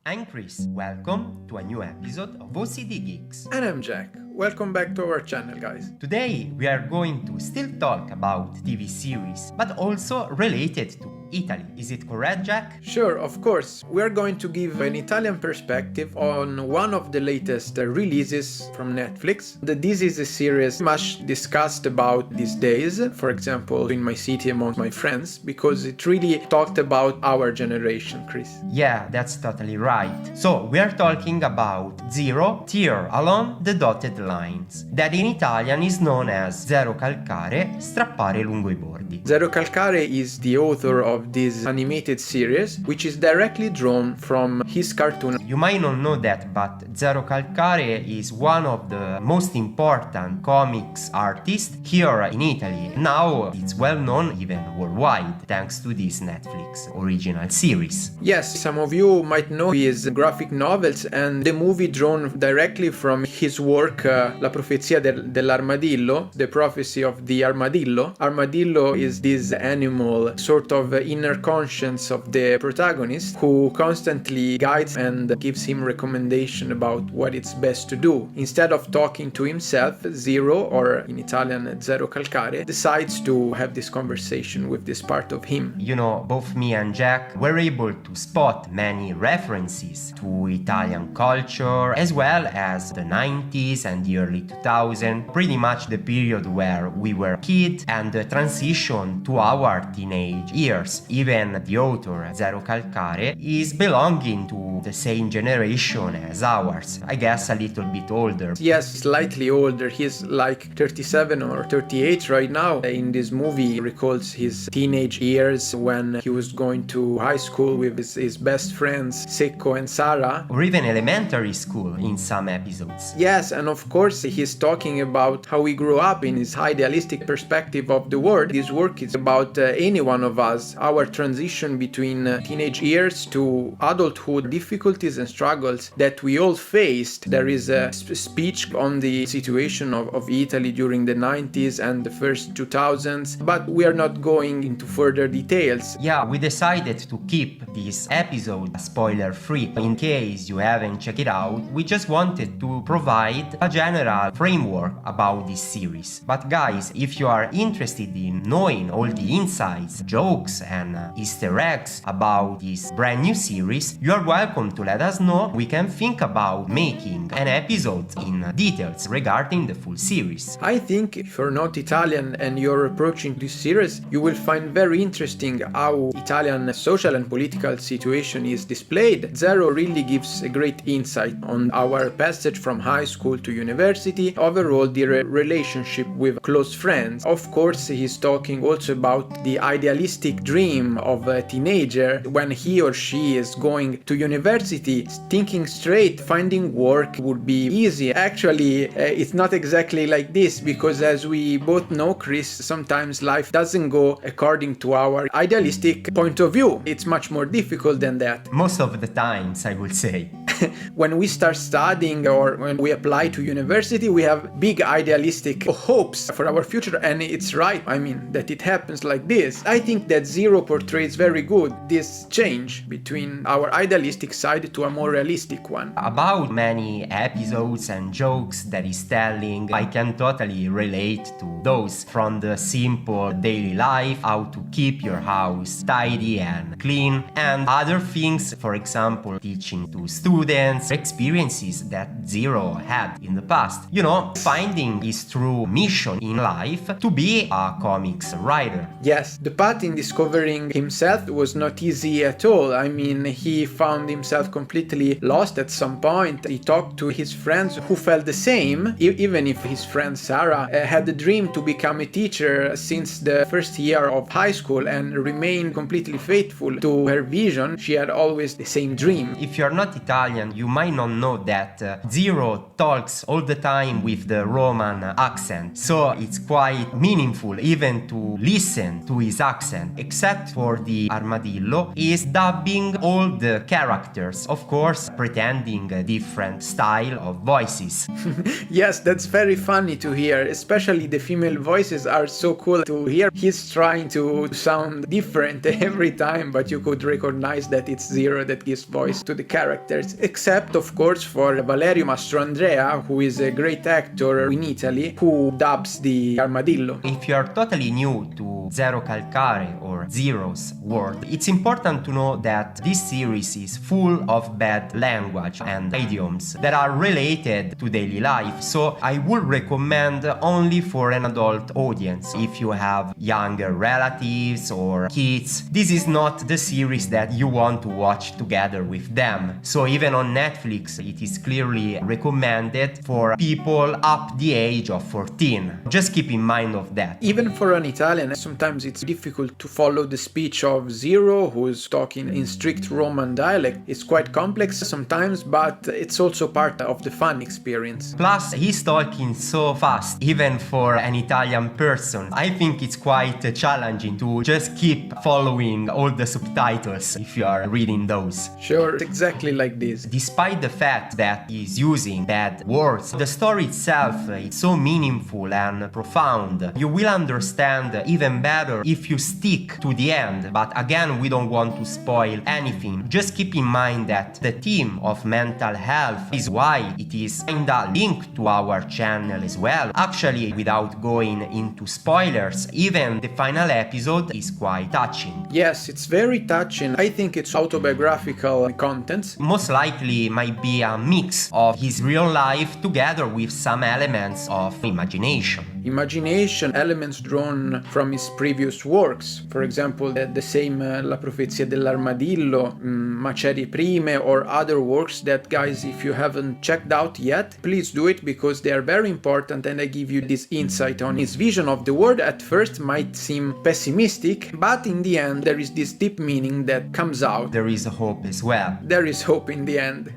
I'm Chris. Welcome to a new episode of OCD Geeks. And I'm Jack. Welcome back to our channel, guys. Today we are going to still talk about TV series, but also related to Italy. Is it correct, Jack? Sure, of course. We are going to give an Italian perspective on one of the latest releases from Netflix. This is a series much discussed about these days, for example, in my city among my friends, because it really talked about our generation, Chris. Yeah, that's totally right. So we are talking about Zero Tear Along the Dotted Lines, that in Italian is known as Zerocalcare, Strappare Lungo i Bordi. Zerocalcare is the author of this animated series, which is directly drawn from his cartoon. You might not know that, but Zerocalcare is one of the most important comics artists here in Italy. Now it's well known even worldwide thanks to this Netflix original series. Yes, some of you might know his graphic novels and the movie drawn directly from his work La Profezia dell'Armadillo, the prophecy of the armadillo. Armadillo is this animal, sort of inner conscience of the protagonist, who constantly guides and gives him recommendation about what it's best to do. Instead of talking to himself, Zero, or in Italian Zerocalcare, decides to have this conversation with this part of him. You know, both me and Jack were able to spot many references to Italian culture, as well as the 90s and the early 2000s, pretty much the period where we were kids and the transition to our teenage years. Even the author, Zerocalcare, is belonging to the same generation as ours. I guess a little bit older. Yes, slightly older. He's like 37 or 38 right now. In this movie, he recalls his teenage years when he was going to high school with his best friends, Secco and Sara. Or even elementary school in some episodes. Yes, and of course he's talking about how he grew up in his idealistic perspective of the world. His work is about any one of us, our transition between teenage years to adulthood, difficulties and struggles that we all faced. There is a speech on the situation of Italy during the 90s and the first 2000s, but we are not going into further details. Yeah, we decided to keep this episode spoiler free. In case you haven't checked it out, we just wanted to provide a general framework about this series. But guys, if you are interested in knowing all the insights, jokes and Easter eggs about this brand new series, you are welcome to let us know. We can think about making an episode in details regarding the full series. I think if you're not Italian and you're approaching this series, you will find very interesting how Italian social and political situation is displayed. Zero really gives a great insight on our passage from high school to university, overall the relationship with close friends. Of course, he's talking also about the idealistic dream of a teenager when he or she is going to university, thinking straight, finding work would be easy. Actually, it's not exactly like this, because as we both know, Chris, sometimes life doesn't go according to our idealistic point of view. It's much more difficult than that. Most of the times, I would say. When we start studying or when we apply to university, we have big idealistic hopes for our future, and it's right, I mean, that it happens like this. I think that Zero portrays very good this change between our idealistic side to a more realistic one. About many episodes and jokes that he's telling, I can totally relate to those, from the simple daily life, how to keep your house tidy and clean, and other things, for example, teaching to students, experiences that Zero had in the past. You know, finding his true mission in life to be a comics writer. Yes, the path in discovering himself was not easy at all. I mean, he found himself completely lost at some point. He talked to his friends who felt the same, even if his friend Sarah had the dream to become a teacher since the first year of high school and remained completely faithful to her vision. She had always the same dream. If you're not Italian, Italian, you might not know that Zero talks all the time with the Roman accent, so it's quite meaningful even to listen to his accent. Except for the armadillo, he is dubbing all the characters, of course pretending a different style of voices. Yes, that's very funny to hear, especially the female voices are so cool to hear. He's trying to sound different every time, but you could recognize that it's Zero that gives voice to the characters. Except, of course, for Valerio Mastroandrea, who is a great actor in Italy, who dubs the armadillo. If you are totally new to Zerocalcare or Zero's world, it's important to know that this series is full of bad language and idioms that are related to daily life, so I would recommend only for an adult audience. If you have younger relatives or kids, this is not the series that you want to watch together with them. So even on Netflix, it is clearly recommended for people up the age of 14. Just keep in mind of that. Even for an Italian, sometimes it's difficult to follow the speech of Zero, who's talking in strict Roman dialect. It's quite complex sometimes, but it's also part of the fun experience. Plus, he's talking so fast, even for an Italian person. I think it's quite challenging to just keep following all the subtitles if you are reading those. Sure, exactly like this. Despite the fact that he's using bad words, the story itself is so meaningful and profound. You will understand even better if you stick to the end, but again, we don't want to spoil anything. Just keep in mind that the theme of mental health is why it is kinda linked to our channel as well. Actually, without going into spoilers, even the final episode is quite touching. Yes, it's very touching. I think it's autobiographical content. Most likely might be a mix of his real life together with some elements of imagination. Imagination, elements drawn from his previous works. For example, the same La Profezia dell'Armadillo, Macerie Prime, or other works that, guys, if you haven't checked out yet, please do it because they are very important and I give you this insight on his vision of the world. At first might seem pessimistic, but in the end there is this deep meaning that comes out. There is hope as well. There is hope in the end.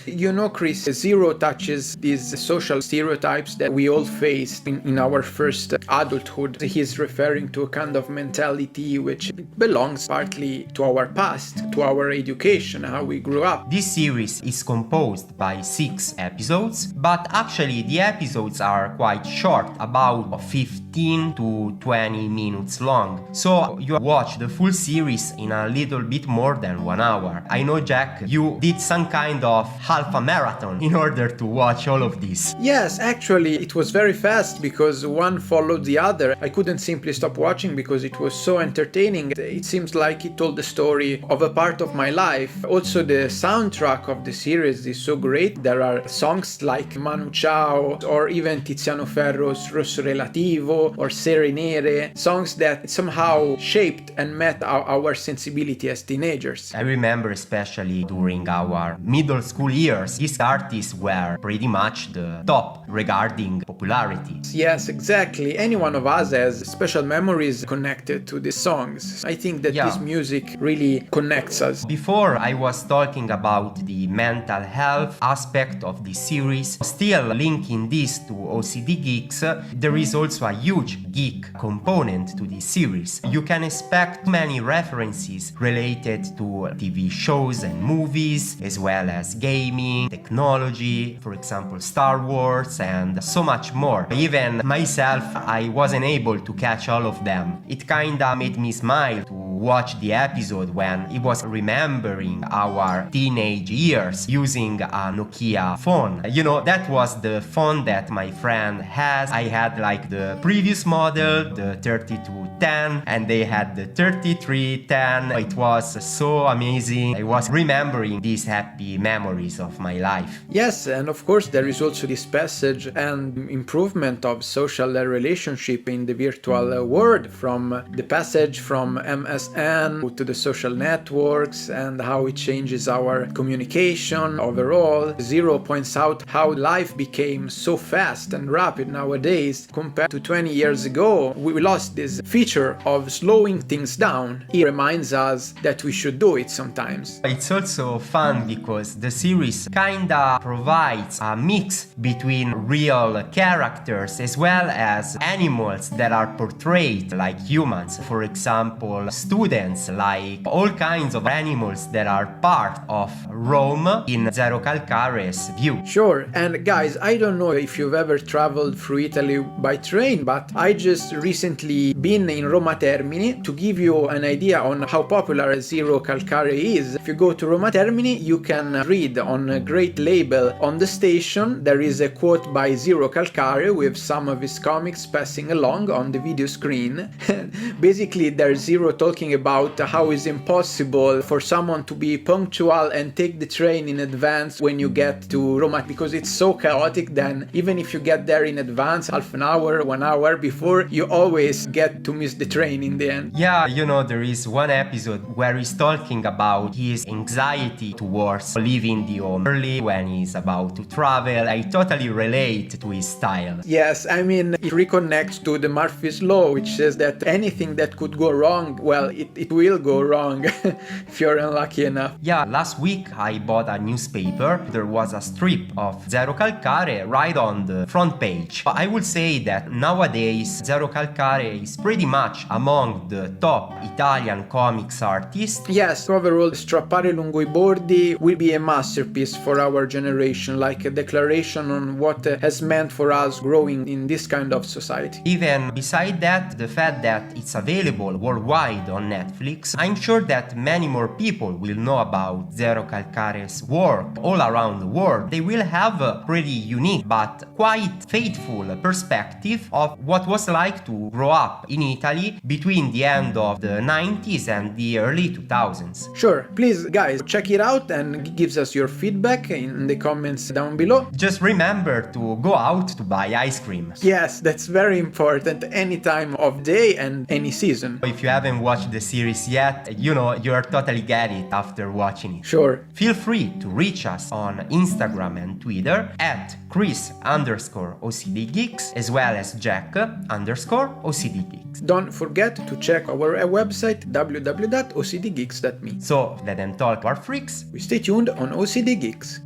You know, Chris, Zero touches these social stereotypes that we all faced in our first adulthood. He's referring to a kind of mentality which belongs partly to our past, to our education, how we grew up. This series is composed by 6 episodes, but actually the episodes are quite short, about 15 to 20 minutes long. So you watch the full series in a little bit more than 1 hour. I know, Jack, you did some kind of half a marathon in order to watch all of this. Yes, actually it was very fast because one followed the other. I couldn't simply stop watching because it was so entertaining. It seems like it told the story of a part of my life. Also, the soundtrack of the series is so great. There are songs like Manu Chao or even Tiziano Ferro's Rosso Relativo or Sere Nere, songs that somehow shaped and met our sensibility as teenagers. I remember especially during our middle school years, these artists were pretty much the top regarding popularity. Yes, exactly. Any one of us has special memories connected to these songs. I think that this music really connects us. Before I was talking about the mental health aspect of this series, still linking this to OCD geeks, there is also a huge geek component to this series. You can expect many references related to TV shows and movies, as well as gaming, technology, for example Star Wars, and so much more. Even myself, I wasn't able to catch all of them. It kinda made me smile to watch the episode when he was remembering our teenage years using a Nokia phone. You know, that was the phone that my friend has. I had like the previous model, the 3210, and they had the 3310. It was so amazing. I was remembering these happy memories of my life. Yes, and of course there is also this passage and improvement of social relationship in the virtual world, from the passage from MS and to the social networks and how it changes our communication overall. Zero points out how life became so fast and rapid nowadays compared to 20 years ago. We lost this feature of slowing things down. He reminds us that we should do it sometimes. It's also fun because the series kinda provides a mix between real characters as well as animals that are portrayed like humans. For example, students, like all kinds of animals that are part of Rome in Zerocalcare's view. Sure, and guys, I don't know if you've ever traveled through Italy by train, but I just recently been in Roma Termini. To give you an idea on how popular Zerocalcare is, if you go to Roma Termini, you can read on a great label on the station, there is a quote by Zerocalcare with some of his comics passing along on the video screen. Basically, there's Zero talking about how it's impossible for someone to be punctual and take the train in advance when you get to Roma, because it's so chaotic. Then even if you get there in advance, half an hour, 1 hour before, you always get to miss the train in the end. Yeah, there is one episode where he's talking about his anxiety towards leaving the home early when he's about to travel. I totally relate to his style. Yes, I mean, it reconnects to the Murphy's Law, which says that anything that could go wrong, well, it will go wrong if you're unlucky enough. Yeah, last week I bought a newspaper. There was a strip of Zerocalcare right on the front page. I would say that nowadays Zerocalcare is pretty much among the top Italian comics artists. Yes, overall, Strappare Lungo I Bordi will be a masterpiece for our generation, like a declaration on what has meant for us growing in this kind of society. Even beside that, the fact that it's available worldwide on Netflix, I'm sure that many more people will know about Zerocalcare's work all around the world. They will have a pretty unique but quite faithful perspective of what was like to grow up in Italy between the end of the 90s and the early 2000s. Sure, please guys, check it out and give us your feedback in the comments down below. Just remember to go out to buy ice cream. Yes, that's very important any time of day and any season. If you haven't watched the series yet, you're totally get it after watching it. Sure. Feel free to reach us on Instagram and Twitter at Cris_OCDGeeks as well as Jack_OCDGeeks. Don't forget to check our website www.ocdgeeks.me. So let them talk, our freaks. We stay tuned on OCD Geeks.